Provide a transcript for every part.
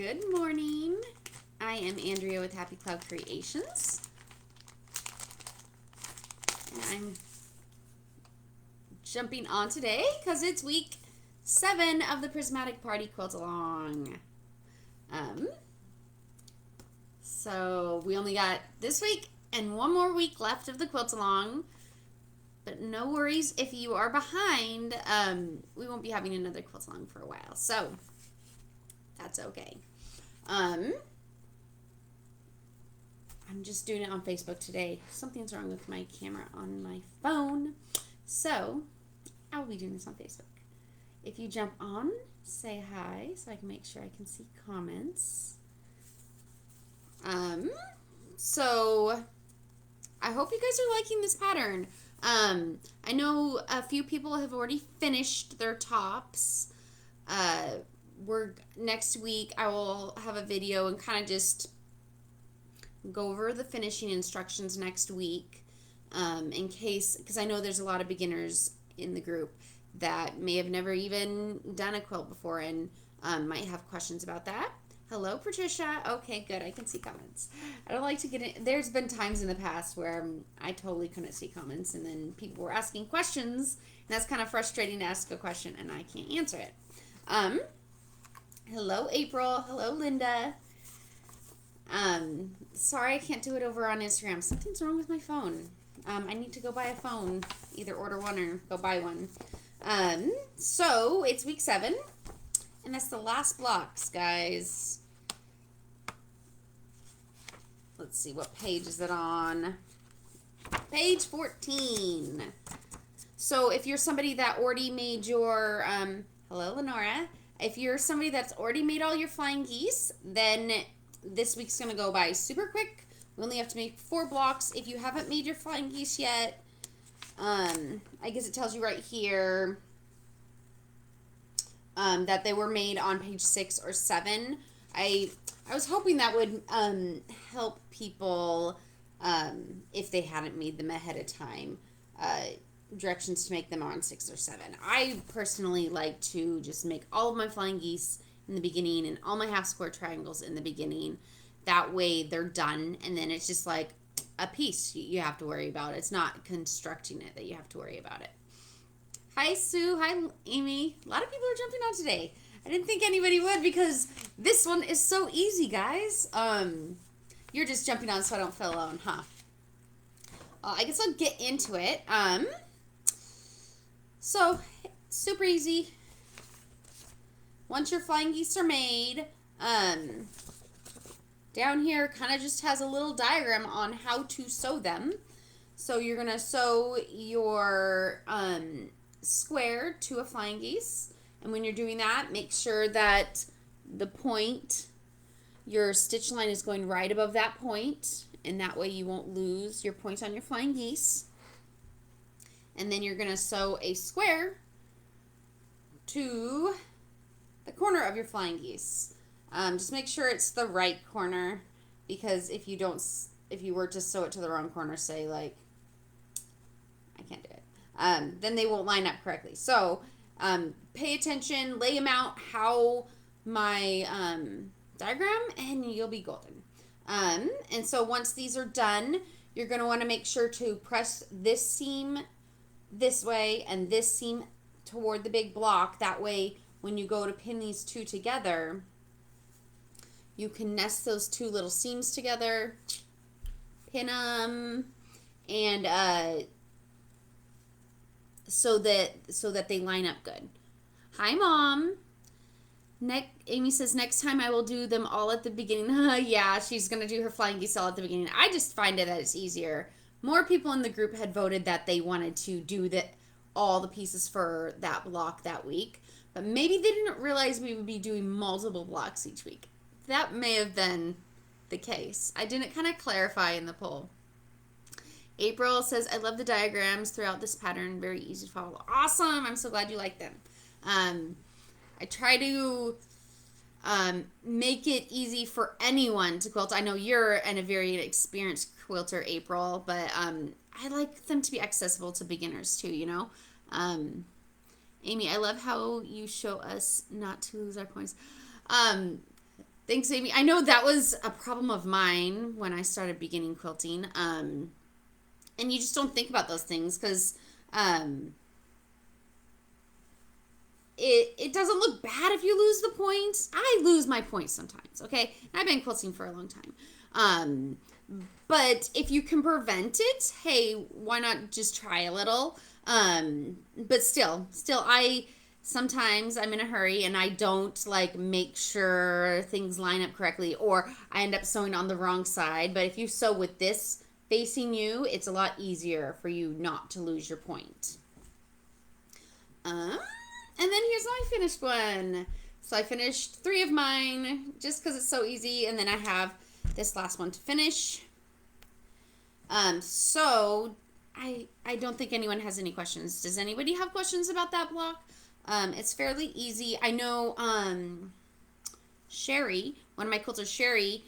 Good morning. I am Andrea with Happy Cloud Creations. And I'm jumping on today because it's week 7 of the Prismatic Party Quilt Along. So we only got this week and one more week left of the Quilt Along. But no worries if you are behind. We won't be having another Quilt Along for a while. So that's okay. I'm just doing it on Facebook today. Something's wrong with my camera on my phone. So I will be doing this on Facebook. If you jump on, say hi so I can make sure I can see comments. So I hope you guys are liking this pattern. I know a few people have already finished their tops. Next week I will have a video and kind of just go over the finishing instructions next week, in case, because I know there's a lot of beginners in the group that may have never even done a quilt before and might have questions about that. Hello, Patricia. Okay, good. I can see comments. I don't like to get in. There's been times in the past where I totally couldn't see comments, and then people were asking questions, and that's kind of frustrating to ask a question, and I can't answer it. Hello, April. Hello, Linda. Sorry I can't do it over on Instagram. Something's wrong with my phone. I need to go buy a phone. Either order one or go buy one. So it's week 7, and that's the last blocks, guys. Let's see, what page is it on? Page 14. So if you're somebody that already made your, hello, Lenora. If you're somebody that's already made all your flying geese, then this week's going to go by super quick. We only have to make 4 blocks. If you haven't made your flying geese yet, I guess it tells you right here that they were made on page 6 or 7. I was hoping that would help people if they hadn't made them ahead of time. Directions to make them on 6 or 7. I personally like to just make all of my flying geese in the beginning and all my half square triangles in the beginning. That way they're done, and then it's just like a piece you have to worry about. It's not constructing it that you have to worry about it. Hi, Sue. Hi, Amy. A lot of people are jumping on today. I didn't think anybody would because this one is so easy, guys. You're just jumping on so I don't feel alone, huh? I guess I'll get into it. So, super easy. Once your flying geese are made, down here kind of just has a little diagram on how to sew them. So you're going to sew your square to a flying geese. And when you're doing that, make sure that the point, your stitch line is going right above that point. And that way you won't lose your point on your flying geese. And then you're going to sew a square to the corner of your flying geese. Just make sure it's the right corner, because if you were to sew it to the wrong corner, say like, I can't do it, then they won't line up correctly. So pay attention, lay them out how my diagram, and you'll be golden. And so once these are done, you're going to want to make sure to press this seam this way and this seam toward the big block. That way, when you go to pin these two together, you can nest those 2 little seams together, pin them, and so that they line up good. Hi, Mom. Amy says, next time I will do them all at the beginning. Yeah, she's going to do her flying geese all at the beginning. I just find it that it's easier. More people in the group had voted that they wanted to do all the pieces for that block that week. But maybe they didn't realize we would be doing multiple blocks each week. That may have been the case. I didn't kind of clarify in the poll. April says, I love the diagrams throughout this pattern. Very easy to follow. Awesome. I'm so glad you like them. I try to make it easy for anyone to quilt. I know you're a very experienced quilter, April, but I like them to be accessible to beginners too, you know. Amy, I love how you show us not to lose our points. Thanks, Amy. I know that was a problem of mine when I started beginning quilting. And you just don't think about those things because it doesn't look bad if you lose the points. I lose my points sometimes, okay? I've been quilting for a long time. But if you can prevent it, hey, why not just try a little? But still, sometimes I'm in a hurry and I don't like make sure things line up correctly, or I end up sewing on the wrong side. But if you sew with this facing you, it's a lot easier for you not to lose your point. And then here's my finished one. So I finished 3 of mine just because it's so easy, and then I have this last one to finish. So I don't think anyone has any questions. Does anybody have questions about that block? It's fairly easy. I know Sherry, one of my quilters, Sherry,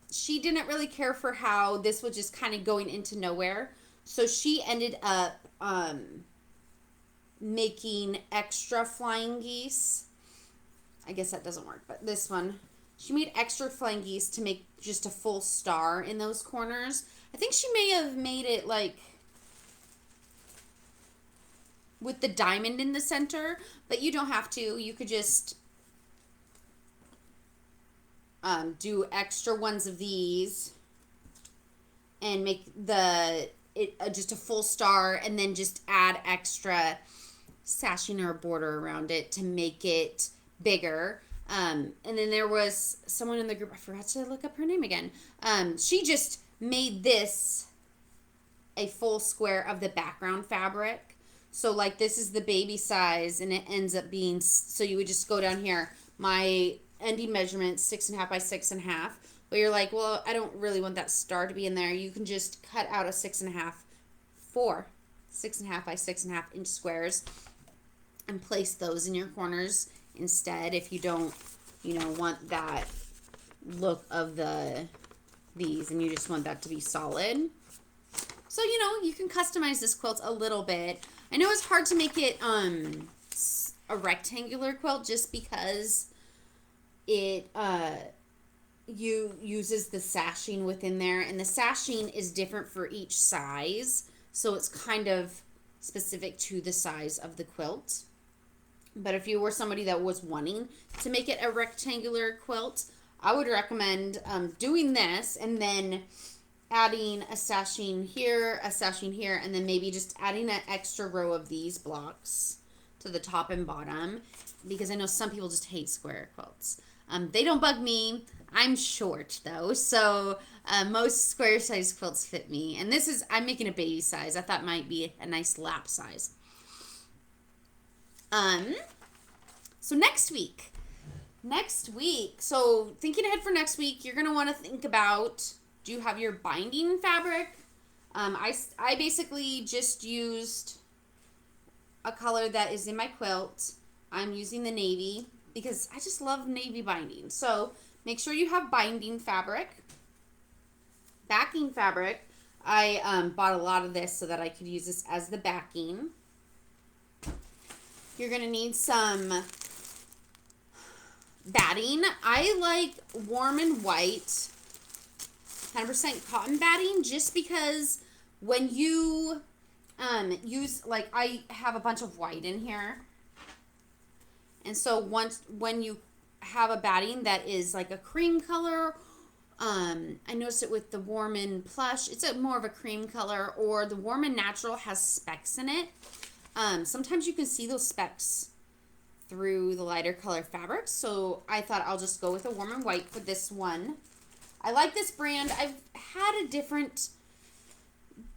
she didn't really care for how this was just kind of going into nowhere. So she ended up making extra flying geese. I guess that doesn't work, but this one, she made extra flying geese to make just a full star in those corners. I think she may have made it like with the diamond in the center, but you don't have to. You could just do extra ones of these and make just a full star, and then just add extra sashing or a border around it to make it bigger. And then there was someone in the group, I forgot to look up her name again. She just made this a full square of the background fabric. So like this is the baby size, and it ends up being, so you would just go down here, my ending measurement 6.5 by 6.5. But you're like, well, I don't really want that star to be in there. You can just cut out a 6.5 by 6.5 inch squares and place those in your corners instead if you don't, want that look of these and you just want that to be solid. So, you can customize this quilt a little bit. I know it's hard to make it a rectangular quilt just because it uses the sashing within there, and the sashing is different for each size, so it's kind of specific to the size of the quilt. But if you were somebody that was wanting to make it a rectangular quilt, I would recommend doing this and then adding a sashing here, and then maybe just adding an extra row of these blocks to the top and bottom, because I know some people just hate square quilts. They don't bug me. I'm short though, so most square size quilts fit me. And I'm making a baby size. I thought it might be a nice lap size. So next week, so thinking ahead for next week, you're going to want to think about, do you have your binding fabric? I basically just used a color that is in my quilt. I'm using the navy because I just love navy binding. So make sure you have binding fabric. Backing fabric, I bought a lot of this so that I could use this as the backing. You're going to need some batting. I like warm and white 100% cotton batting, just because when you use, like, I have a bunch of white in here, and so when you have a batting that is like a cream color, I noticed it with the Warm and Plush, it's more of a cream color, or the Warm and Natural has specks in it. Sometimes you can see those specks through the lighter color fabrics, so I thought I'll just go with a warm and white for this one. I like this brand. I've had a different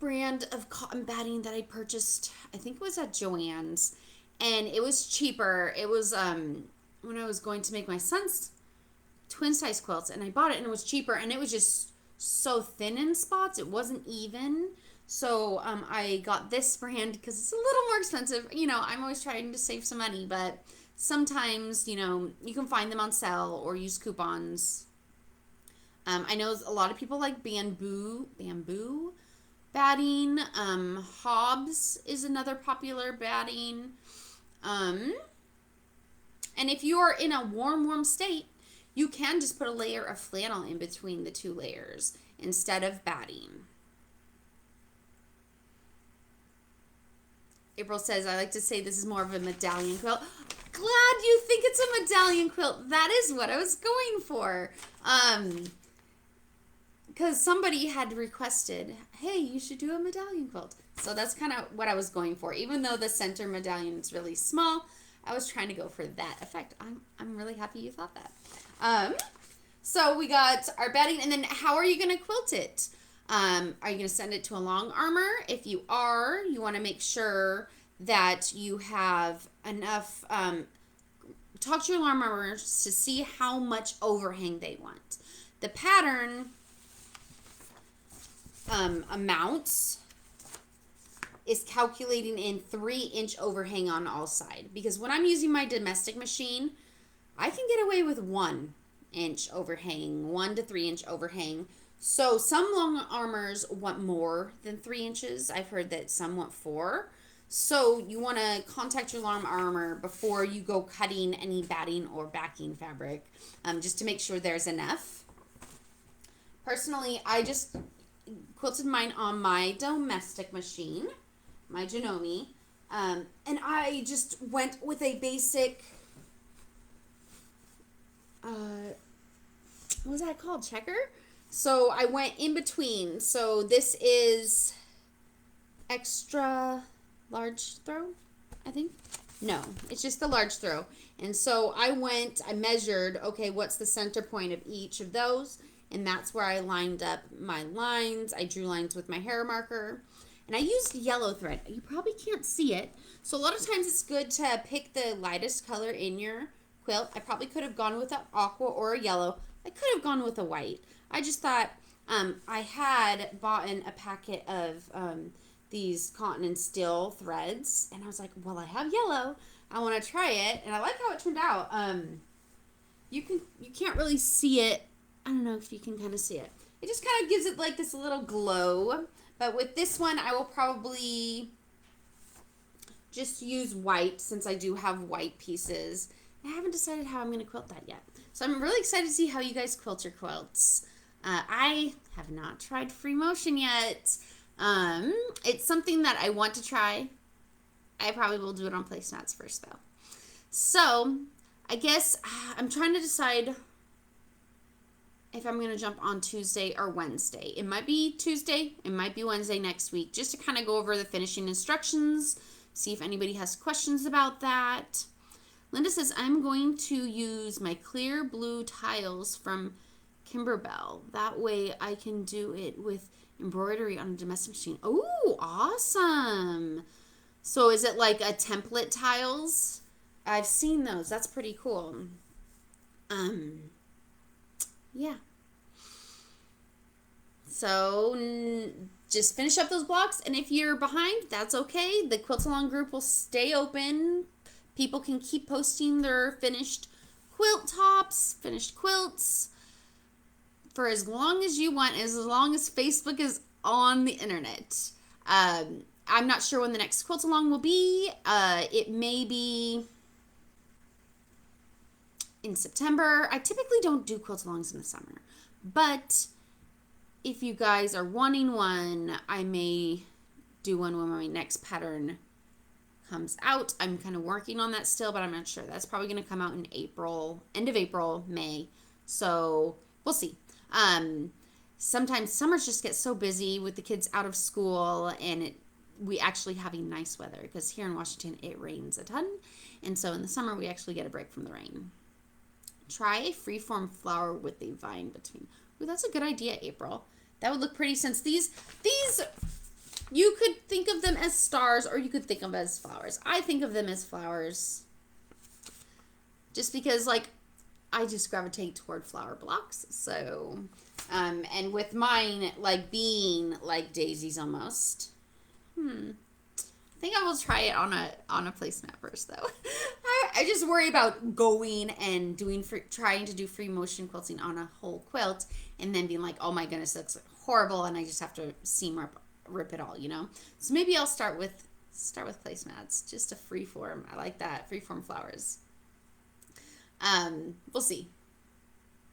brand of cotton batting that I purchased, I think it was at Joann's, and it was cheaper. It was when I was going to make my son's twin size quilts, and I bought it and it was cheaper, and it was just so thin in spots, it wasn't even. So I got this brand because it's a little more expensive. I'm always trying to save some money, but sometimes, you can find them on sale or use coupons. I know a lot of people like bamboo batting. Hobbs is another popular batting. And if you're in a warm state, You can just put a layer of flannel in between the two layers instead of batting. April says, I like to say this is more of a medallion quilt. Glad you think it's a medallion quilt. That is what I was going for. Because somebody had requested, hey, you should do a medallion quilt. So that's kind of what I was going for. Even though the center medallion is really small, I was trying to go for that effect. I'm really happy you thought that. So we got our batting, and then how are you going to quilt it? Are you going to send it to a long armor? If you are, you want to make sure that you have enough, talk to your long armors to see how much overhang they want. The pattern amounts is calculating in 3-inch overhang on all sides. Because when I'm using my domestic machine, I can get away with 1-inch overhang, 1 to 3-inch overhang. So some long armors want more than 3 inches. I've heard that some want 4. So you want to contact your long armor before you go cutting any batting or backing fabric, just to make sure there's enough. Personally, I just quilted mine on my domestic machine, my Janome, and I just went with a basic, what was that called, checker? So I went in between. So this is extra large throw, I think. No, it's just the large throw. And so I measured, okay, what's the center point of each of those? And that's where I lined up my lines. I drew lines with my hair marker. And I used yellow thread. You probably can't see it. So a lot of times it's good to pick the lightest color in your quilt. I probably could have gone with an aqua or a yellow. I could have gone with a white. I just thought I had bought in a packet of these cotton and steel threads. And I was like, well, I have yellow. I want to try it. And I like how it turned out. You can't really see it. I don't know if you can kind of see it. It just kind of gives it like this little glow. But with this one, I will probably just use white since I do have white pieces. I haven't decided how I'm going to quilt that yet. So I'm really excited to see how you guys quilt your quilts. I have not tried free motion yet. It's something that I want to try. I probably will do it on placemats first though. So I guess I'm trying to decide if I'm going to jump on Tuesday or Wednesday. It might be Tuesday. It might be Wednesday next week, just to kind of go over the finishing instructions, see if anybody has questions about that. Linda says, I'm going to use my clear blue tiles from Kimberbell. That way I can do it with embroidery on a domestic machine. Oh, awesome. So is it like a template tiles? I've seen those. That's pretty cool. Yeah. So just finish up those blocks, and if you're behind, that's okay. The Quilt Along group will stay open. People can keep posting their finished quilt tops, finished quilts, for as long as you want, as long as Facebook is on the internet. I'm not sure when the next Quilt Along will be. It may be in September. I typically don't do Quilt Alongs in the summer, but if you guys are wanting one, I may do one when my next pattern comes out. I'm kind of working on that still, but I'm not sure. That's probably going to come out in April, end of April, May. So we'll see. Sometimes summers just get so busy with the kids out of school, and we actually have a nice weather because here in Washington it rains a ton, and so in the summer we actually get a break from the rain. Try a freeform flower with a vine between. Ooh, that's a good idea, April. That would look pretty, since these you could think of them as stars or you could think of them as flowers. I think of them as flowers just because, like, I just gravitate toward flower blocks. So, and with mine, like, being like daisies almost. I think I will try it on a placemat first, though. I just worry about going and trying to do free motion quilting on a whole quilt and then being like, oh my goodness, that's horrible, and I just have to seam rip it all, you know. So maybe I'll start with placemats, just a free form. I like that, free form flowers. We'll see.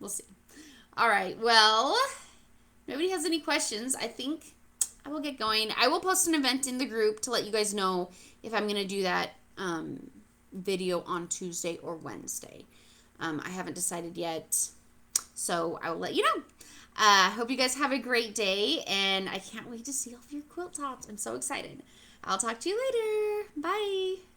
We'll see. All right. Well, nobody has any questions. I think I will get going. I will post an event in the group to let you guys know if I'm going to do that video on Tuesday or Wednesday. I haven't decided yet, so I will let you know. Hope you guys have a great day, and I can't wait to see all of your quilt tops. I'm so excited. I'll talk to you later. Bye.